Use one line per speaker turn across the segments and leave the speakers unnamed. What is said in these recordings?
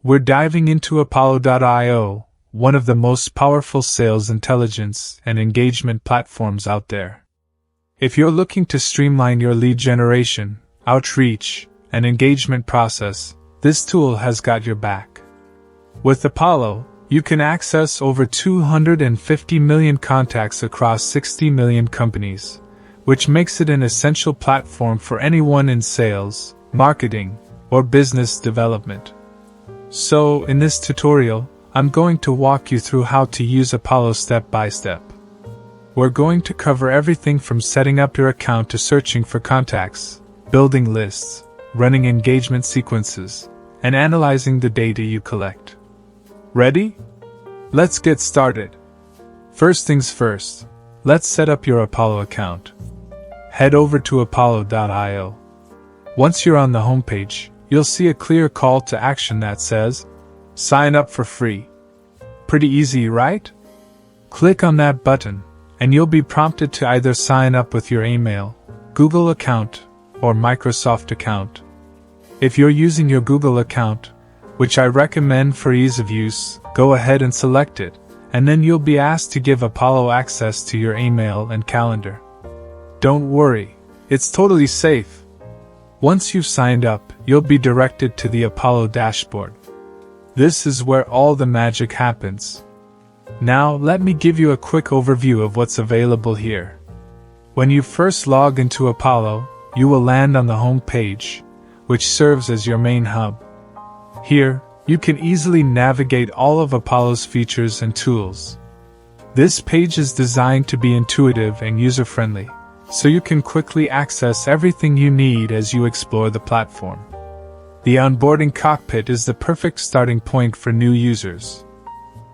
We're diving into Apollo.io, one of the most powerful sales intelligence and engagement platforms out there. If you're looking to streamline your lead generation, outreach, and engagement process, this tool has got your back. With Apollo, you can access over 250 million contacts across 60 million companies, which makes it an essential platform for anyone in sales, marketing, or business development. So, in this tutorial, I'm going to walk you through how to use Apollo step by step. We're going to cover everything from setting up your account to searching for contacts, building lists, running engagement sequences, and analyzing the data you collect. Ready? Let's get started. First things first, let's set up your Apollo account. Head over to apollo.io. Once you're on the homepage, you'll see a clear call to action that says, "Sign up for free." Pretty easy, right? Click on that button, and you'll be prompted to either sign up with your email, Google account, or Microsoft account. If you're using your Google account, which I recommend for ease of use, go ahead and select it, and then you'll be asked to give Apollo access to your email and calendar. Don't worry, it's totally safe. Once you've signed up, you'll be directed to the Apollo dashboard. This is where all the magic happens. Now, let me give you a quick overview of what's available here. When you first log into Apollo, you will land on the home page, which serves as your main hub. Here, you can easily navigate all of Apollo's features and tools. This page is designed to be intuitive and user-friendly, so you can quickly access everything you need as you explore the platform. The onboarding cockpit is the perfect starting point for new users.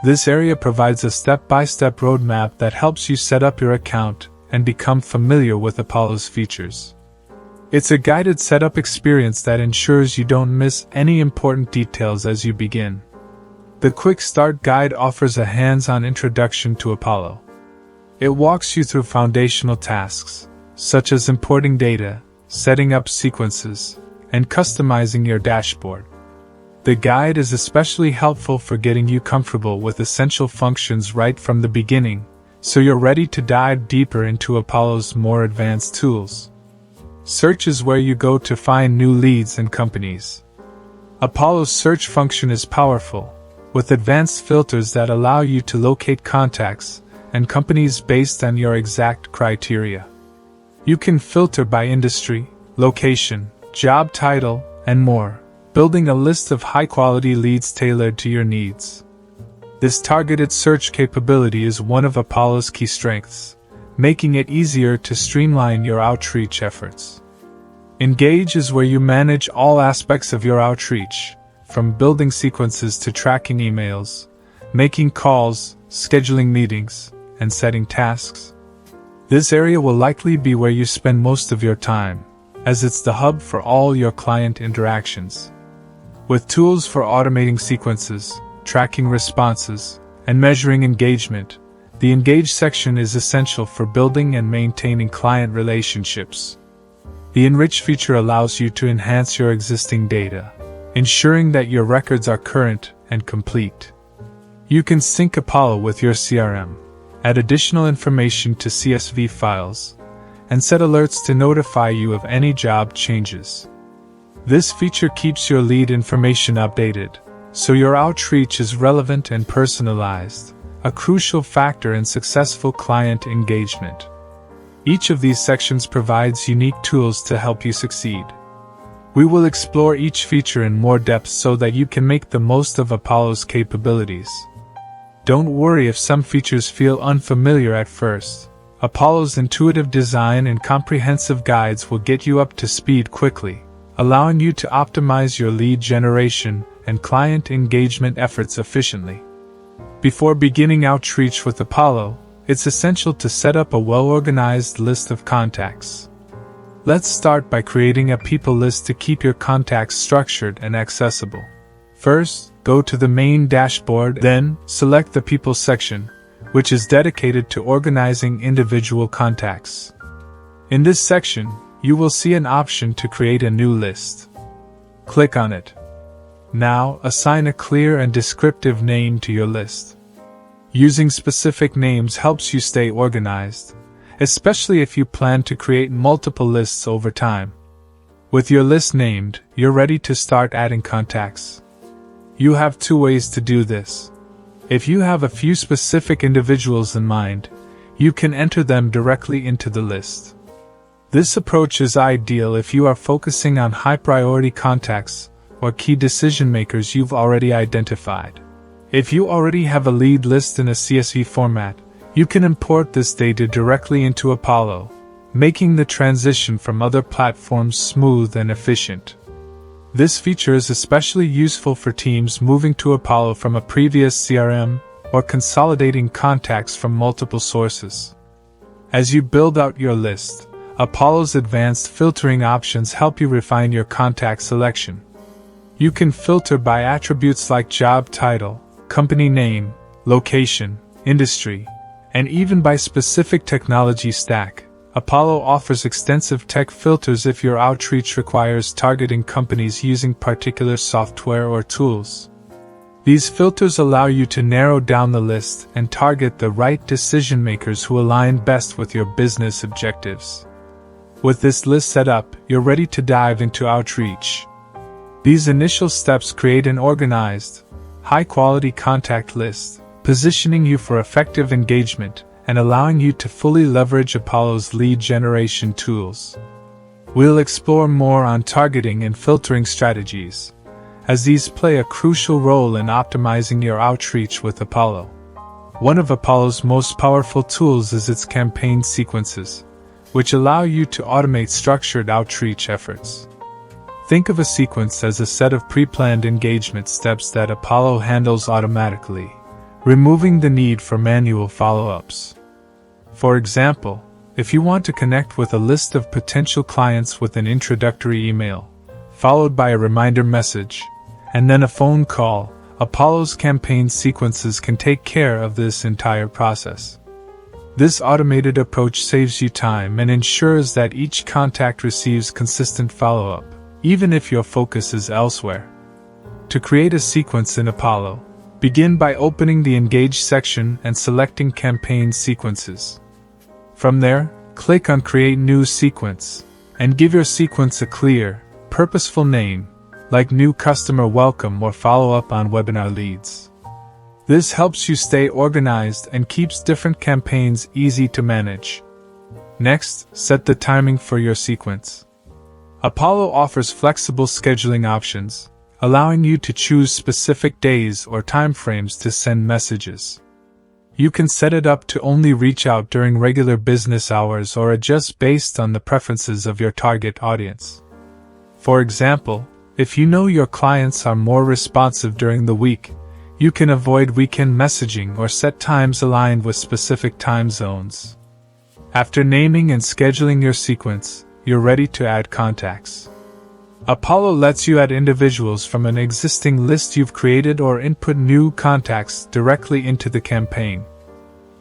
This area provides a step-by-step roadmap that helps you set up your account and become familiar with Apollo's features. It's a guided setup experience that ensures you don't miss any important details as you begin. The Quick Start Guide offers a hands-on introduction to Apollo. It walks you through foundational tasks, such as importing data, setting up sequences, and customizing your dashboard. The guide is especially helpful for getting you comfortable with essential functions right from the beginning, so you're ready to dive deeper into Apollo's more advanced tools. Search is where you go to find new leads and companies. Apollo's search function is powerful, with advanced filters that allow you to locate contacts and companies based on your exact criteria. You can filter by industry, location, job title, and more, building a list of high-quality leads tailored to your needs. This targeted search capability is one of Apollo's key strengths, making it easier to streamline your outreach efforts. Engage is where you manage all aspects of your outreach, from building sequences to tracking emails, making calls, scheduling meetings, and setting tasks. This area will likely be where you spend most of your time, as it's the hub for all your client interactions. With tools for automating sequences, tracking responses, and measuring engagement, the Engage section is essential for building and maintaining client relationships. The Enrich feature allows you to enhance your existing data, ensuring that your records are current and complete. You can sync Apollo with your CRM, add additional information to CSV files, and set alerts to notify you of any job changes. This feature keeps your lead information updated, so your outreach is relevant and personalized, a crucial factor in successful client engagement. Each of these sections provides unique tools to help you succeed. We will explore each feature in more depth so that you can make the most of Apollo's capabilities. Don't worry if some features feel unfamiliar at first. Apollo's intuitive design and comprehensive guides will get you up to speed quickly, allowing you to optimize your lead generation and client engagement efforts efficiently. Before beginning outreach with Apollo, it's essential to set up a well-organized list of contacts. Let's start by creating a people list to keep your contacts structured and accessible. First, go to the main dashboard, then select the People section, which is dedicated to organizing individual contacts. In this section, you will see an option to create a new list. Click on it. Now, assign a clear and descriptive name to your list. Using specific names helps you stay organized, especially if you plan to create multiple lists over time. With your list named, you're ready to start adding contacts. You have two ways to do this. If you have a few specific individuals in mind, you can enter them directly into the list. This approach is ideal if you are focusing on high-priority contacts or key decision-makers you've already identified. If you already have a lead list in a CSV format, you can import this data directly into Apollo, making the transition from other platforms smooth and efficient. This feature is especially useful for teams moving to Apollo from a previous CRM or consolidating contacts from multiple sources. As you build out your list, Apollo's advanced filtering options help you refine your contact selection. You can filter by attributes like job title, company name, location, industry, and even by specific technology stack. Apollo offers extensive tech filters if your outreach requires targeting companies using particular software or tools. These filters allow you to narrow down the list and target the right decision-makers who align best with your business objectives. With this list set up, you're ready to dive into outreach. These initial steps create an organized, high-quality contact list, positioning you for effective engagement and allowing you to fully leverage Apollo's lead generation tools. We'll explore more on targeting and filtering strategies, as these play a crucial role in optimizing your outreach with Apollo. One of Apollo's most powerful tools is its campaign sequences, which allow you to automate structured outreach efforts. Think of a sequence as a set of pre-planned engagement steps that Apollo handles automatically, removing the need for manual follow-ups. For example, if you want to connect with a list of potential clients with an introductory email, followed by a reminder message, and then a phone call, Apollo's campaign sequences can take care of this entire process. This automated approach saves you time and ensures that each contact receives consistent follow-up, even if your focus is elsewhere. To create a sequence in Apollo, begin by opening the Engage section and selecting Campaign Sequences. From there, click on Create New Sequence, and give your sequence a clear, purposeful name, like New Customer Welcome or Follow Up on Webinar Leads. This helps you stay organized and keeps different campaigns easy to manage. Next, set the timing for your sequence. Apollo offers flexible scheduling options, allowing you to choose specific days or timeframes to send messages. You can set it up to only reach out during regular business hours or adjust based on the preferences of your target audience. For example, if you know your clients are more responsive during the week, you can avoid weekend messaging or set times aligned with specific time zones. After naming and scheduling your sequence, you're ready to add contacts. Apollo lets you add individuals from an existing list you've created or input new contacts directly into the campaign.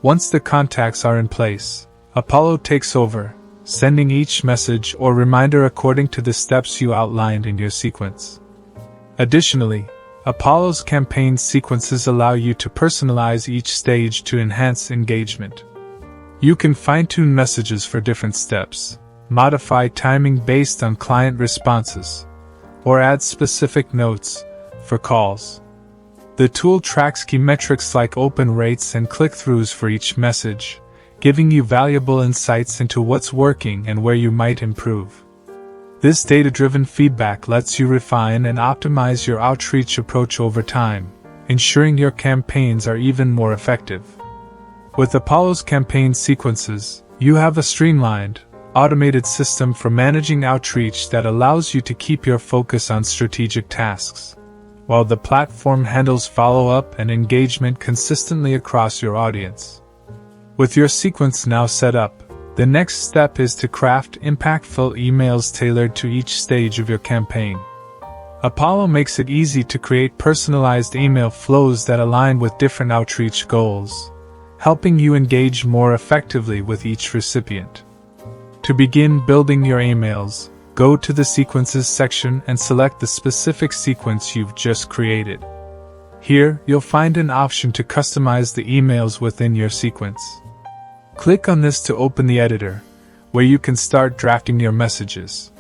Once the contacts are in place, Apollo takes over, sending each message or reminder according to the steps you outlined in your sequence. Additionally, Apollo's campaign sequences allow you to personalize each stage to enhance engagement. You can fine-tune messages for different steps, modify timing based on client responses, or add specific notes for calls. The tool tracks key metrics like open rates and click-throughs for each message, giving you valuable insights into what's working and where you might improve. This data-driven feedback lets you refine and optimize your outreach approach over time, ensuring your campaigns are even more effective. With Apollo's campaign sequences, you have a streamlined, automated system for managing outreach that allows you to keep your focus on strategic tasks, while the platform handles follow-up and engagement consistently across your audience. With your sequence now set up, the next step is to craft impactful emails tailored to each stage of your campaign. Apollo makes it easy to create personalized email flows that align with different outreach goals, helping you engage more effectively with each recipient. To begin building your emails, go to the Sequences section and select the specific sequence you've just created. Here, you'll find an option to customize the emails within your sequence. Click on this to open the editor, where you can start drafting your messages.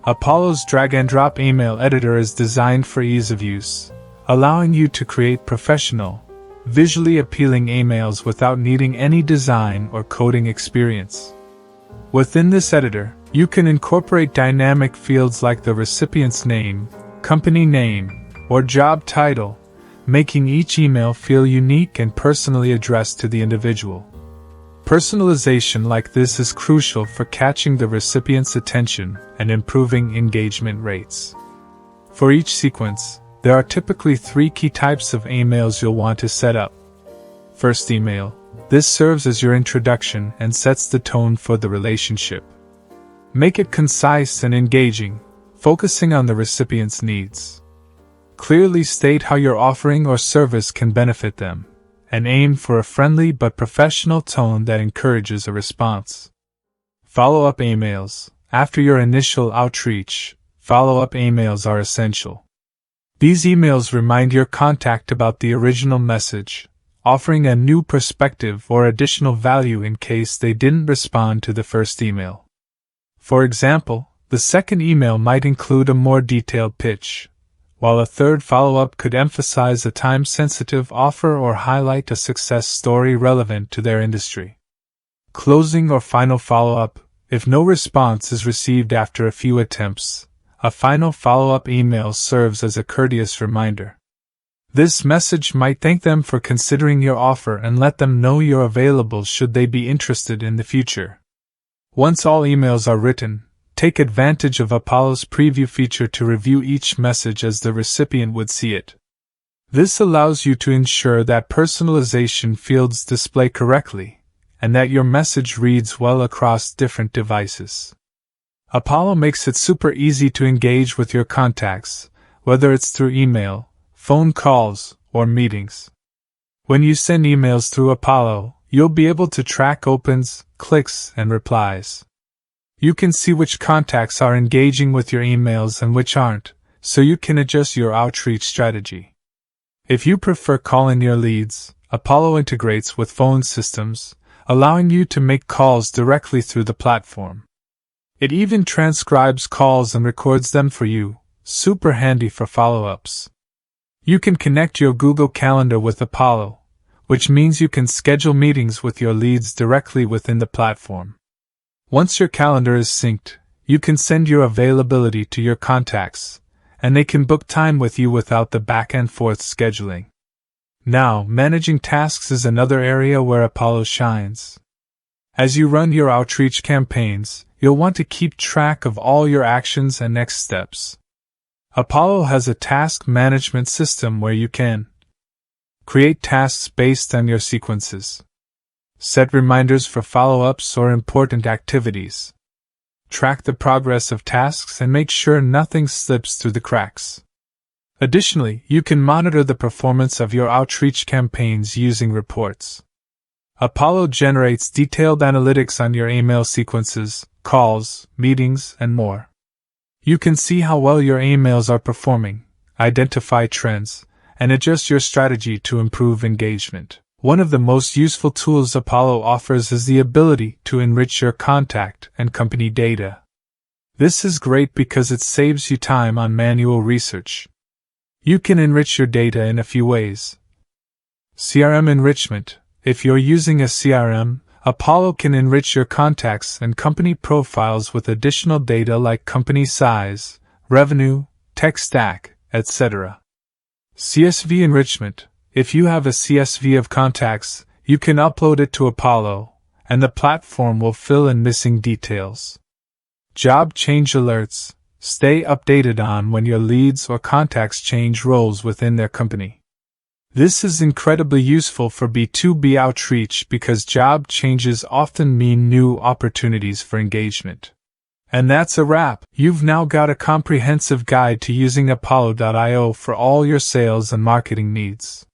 Apollo's drag-and-drop email editor is designed for ease of use, allowing you to create professional, visually appealing emails without needing any design or coding experience. Within this editor, you can incorporate dynamic fields like the recipient's name, company name, or job title, making each email feel unique and personally addressed to the individual. Personalization like this is crucial for catching the recipient's attention and improving engagement rates. For each sequence, there are typically 3 key types of emails you'll want to set up. First email. This serves as your introduction and sets the tone for the relationship. Make it concise and engaging, focusing on the recipient's needs. Clearly state how your offering or service can benefit them, and aim for a friendly but professional tone that encourages a response. Follow-up emails. After your initial outreach, follow-up emails are essential. These emails remind your contact about the original message, offering a new perspective or additional value in case they didn't respond to the first email. For example, the second email might include a more detailed pitch, while a third follow-up could emphasize a time-sensitive offer or highlight a success story relevant to their industry. Closing or final follow-up. If no response is received after a few attempts, a final follow-up email serves as a courteous reminder. This message might thank them for considering your offer and let them know you're available should they be interested in the future. Once all emails are written, take advantage of Apollo's preview feature to review each message as the recipient would see it. This allows you to ensure that personalization fields display correctly, and that your message reads well across different devices. Apollo makes it super easy to engage with your contacts, whether it's through email, phone calls, or meetings. When you send emails through Apollo, you'll be able to track opens, clicks, and replies. You can see which contacts are engaging with your emails and which aren't, so you can adjust your outreach strategy. If you prefer calling your leads, Apollo integrates with phone systems, allowing you to make calls directly through the platform. It even transcribes calls and records them for you, super handy for follow-ups. You can connect your Google Calendar with Apollo, which means you can schedule meetings with your leads directly within the platform. Once your calendar is synced, you can send your availability to your contacts, and they can book time with you without the back-and-forth scheduling. Now, managing tasks is another area where Apollo shines. As you run your outreach campaigns, you'll want to keep track of all your actions and next steps. Apollo has a task management system where you can create tasks based on your sequences, set reminders for follow-ups or important activities, track the progress of tasks and make sure nothing slips through the cracks. Additionally, you can monitor the performance of your outreach campaigns using reports. Apollo generates detailed analytics on your email sequences, calls, meetings, and more. You can see how well your emails are performing, identify trends, and adjust your strategy to improve engagement. One of the most useful tools Apollo offers is the ability to enrich your contact and company data. This is great because it saves you time on manual research. You can enrich your data in a few ways. CRM enrichment. If you're using a CRM, Apollo can enrich your contacts and company profiles with additional data like company size, revenue, tech stack, etc. CSV enrichment. If you have a CSV of contacts, you can upload it to Apollo, and the platform will fill in missing details. Job change alerts. Stay updated on when your leads or contacts change roles within their company. This is incredibly useful for B2B outreach because job changes often mean new opportunities for engagement. And that's a wrap. You've now got a comprehensive guide to using Apollo.io for all your sales and marketing needs.